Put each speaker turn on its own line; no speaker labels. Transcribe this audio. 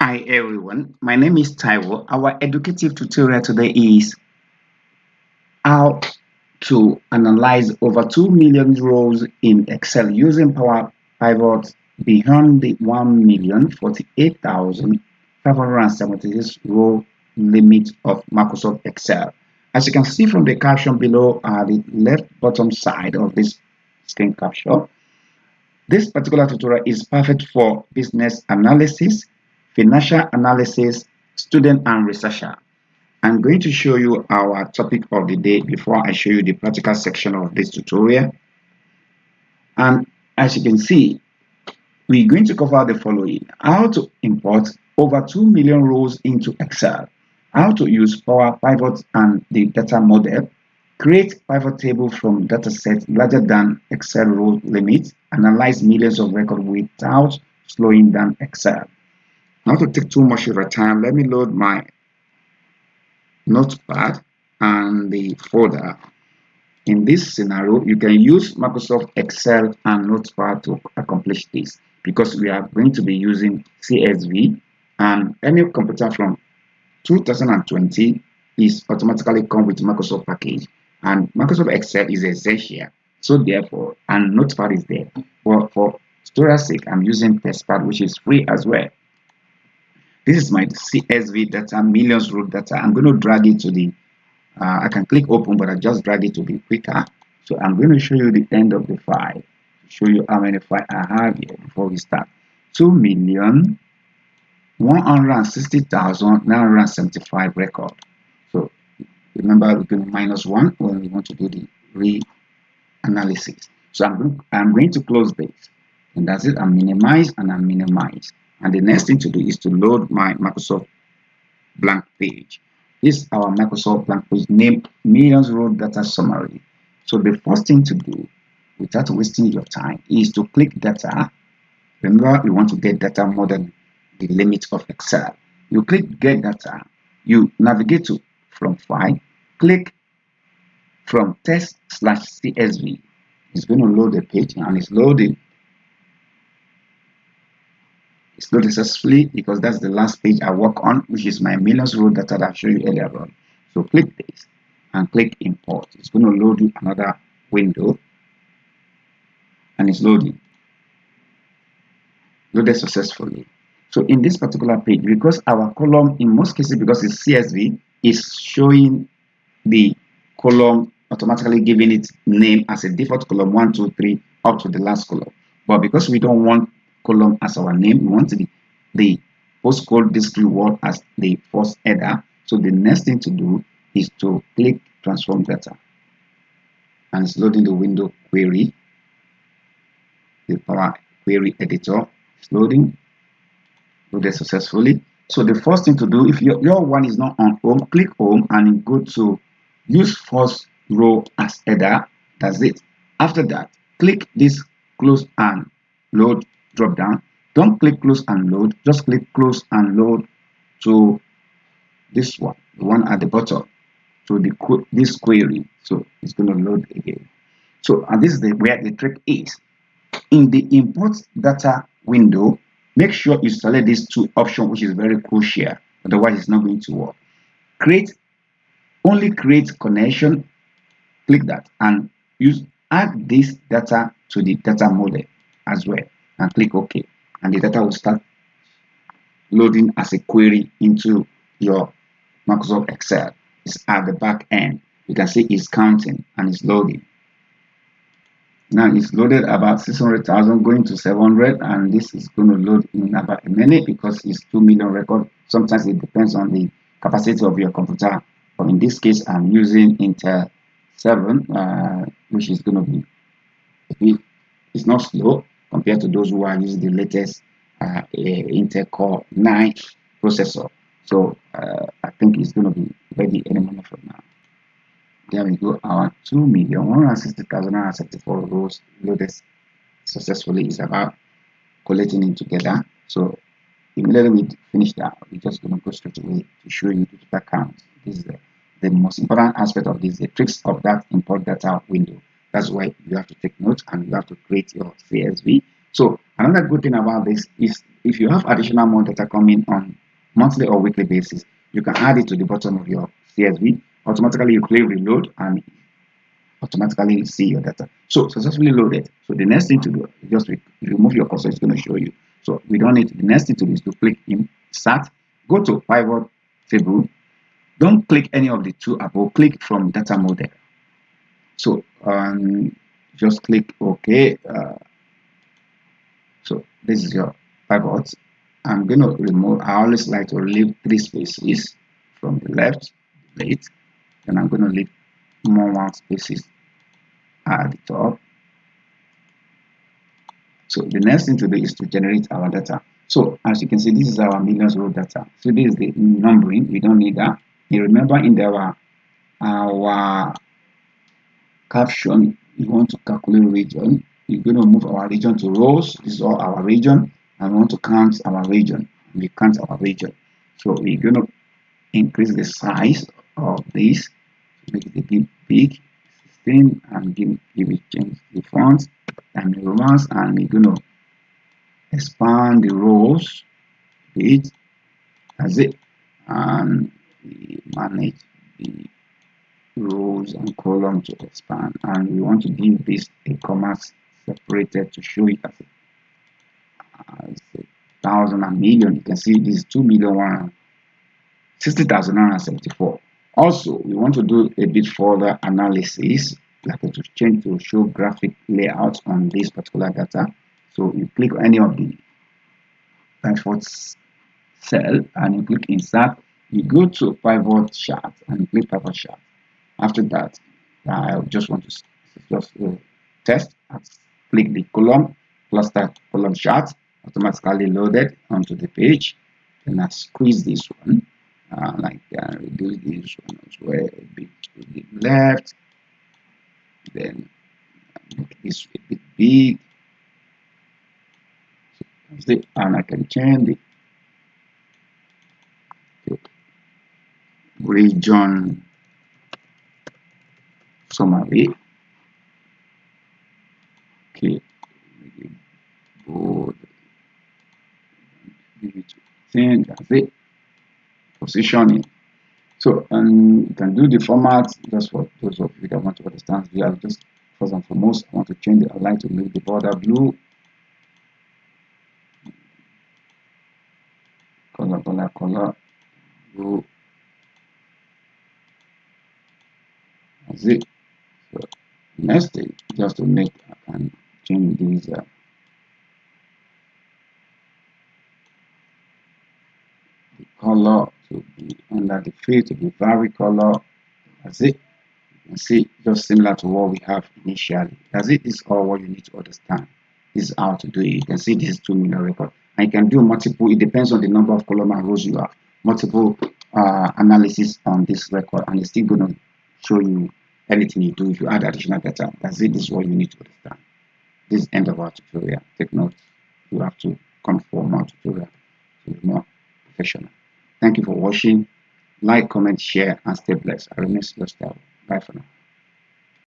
Hi everyone, my name is Taiwo. Our educative tutorial today is how to analyze over 2 million rows in Excel using Power Pivot beyond the 1,048,576 row limit of Microsoft Excel. As you can see from the caption below at the left bottom side of this screen capture, this particular tutorial is perfect for business analysis, financial analysis, student and researcher. I'm going to show you our topic of the day before I show you the practical section of this tutorial. And as you can see, we're going to cover the following: how to import over 2 million rows into Excel, how to use Power Pivot and the data model, create pivot table from dataset larger than Excel row limit, analyze millions of records without slowing down Excel. Not to take too much of your time, let me load my notepad and the folder. In this scenario, you can use Microsoft Excel and Notepad to accomplish this because we are going to be using CSV, and any computer from 2020 is automatically come with Microsoft package, and Microsoft Excel is essential. So therefore, and Notepad is there. But for storage sake, I'm using Testpad, which is free as well. This is my CSV data, millions row data. I'm going to drag it to the I can click open, but I just drag it to be quicker. So I'm going to show you the end of the file to show you how many files I have here before we start. 2,160,975 record. So remember, we can minus 1 when we want to do the re-analysis. So I'm going to close this, and that's it. I'm minimize and I'm minimize. And the next thing to do is to load my Microsoft blank page. This is our Microsoft blank page named Millions Row Data Summary. So the first thing to do, without wasting your time, is to click Data. Remember, you want to get data more than the limit of Excel. You click Get Data. You navigate to from File. Click from Test/CSV. It's going to load the page, and it's loading. It's loaded successfully because that's the last page I work on, which is my millions row data that I showed you earlier on. So click this and click import. It's going to load you another window, and it's loading. Loaded successfully. So in this particular page, because our column, in most cases, because it's CSV, is showing the column automatically giving its name as a default column 1, 2, 3 up to the last column. But because we don't want column as our name, we want the postcode discrete word as the first header. So the next thing to do is to click transform data, and it's loading the window query, the Power Query editor. It's loaded successfully. So the first thing to do, if your one is not on home, click home and go to use first row as header. That's it. After that, click this close and load drop down. Don't click close and load, just click close and load to this one, the one at the bottom, to this query. So it's going to load again. So and this is where the trick is. In the import data window, make sure you select these two options, which is very crucial, otherwise it's not going to work. Only create connection, click that, and add this data to the data model as well, and click OK, and the data will start loading as a query into your Microsoft Excel. It's at the back end. You can see it's counting and it's loading. Now it's loaded about 600,000 going to 700, and this is going to load in about a minute because it's 2 million record. Sometimes it depends on the capacity of your computer, but in this case I'm using Intel 7, which is going to be it's not slow compared to those who are using the latest Intel Core 9 processor. So I think it's going to be ready any moment from now. There we go. Our 2,160,974 rows loaded successfully. Is about collating it together. So immediately we finish that, we're just going to go straight away to show you the data count. This is the most important aspect of this, the tricks of that import data window. That's why you have to take note and you have to create your CSV So another good thing about this is if you have additional more data coming on monthly or weekly basis, you can add it to the bottom of your CSV. Automatically you click reload and automatically see your data. So successfully loaded. So the next thing to do is just remove your cursor. It's going to show you. So we don't need. The next thing to do is to click insert. Go to pivot table. Don't click any of the two above. Click from data model. So just click OK. So this is your pivot. I'm going to remove. I always like to leave 3 spaces from the left, right, and I'm going to leave more 1 spaces at the top. So the next thing to do is to generate our data. So as you can see, this is our millions row data. So this is the numbering. We don't need that. You remember in our caption, you want to calculate region. You're going to move our region to rows. This is all our region. And we want to count our region. We count our region. So we're going to increase the size of this to make it a bit big, 16, and give it change the font and the romance, and we're going to expand the rows bit. That's it. And we manage the rows and columns to expand, and we want to give this a comma separated to show it as a thousand and million. You can see this is 2,160,974. Also, we want to do a bit further analysis, like to change to show graphic layout on this particular data. So you click on any of the efforts cell and you click insert, you go to pivot chart and click pivot chart. After that, I just want to just test and click the column cluster column chart, automatically loaded onto the page. Then I squeeze this one, reduce this one as well a bit to the left, then make this a bit big. So and I can change the region summary. Okay, bold, that's it. Positioning. So you can do the format just for those of you that want to understand. We are just first and foremost, I want to change it. I like to leave the border blue. Color, blue. That's it. So next thing, just to make, I can change these the color to be under the field to be vary color. That's it. You can see just similar to what we have initially. That's it. This is all what you need to understand. This is how to do it. You can see this is 2 million record. And you can do multiple, it depends on the number of column and rows you have. Multiple analysis on this record, and it's still going to show you anything you do if you add additional data. That's it. This is what you need to understand. This is the end of our tutorial. Take note. You have to come for more tutorial to be more professional. Thank you for watching. Like, comment, share, and stay blessed. I remain Style. Bye for now.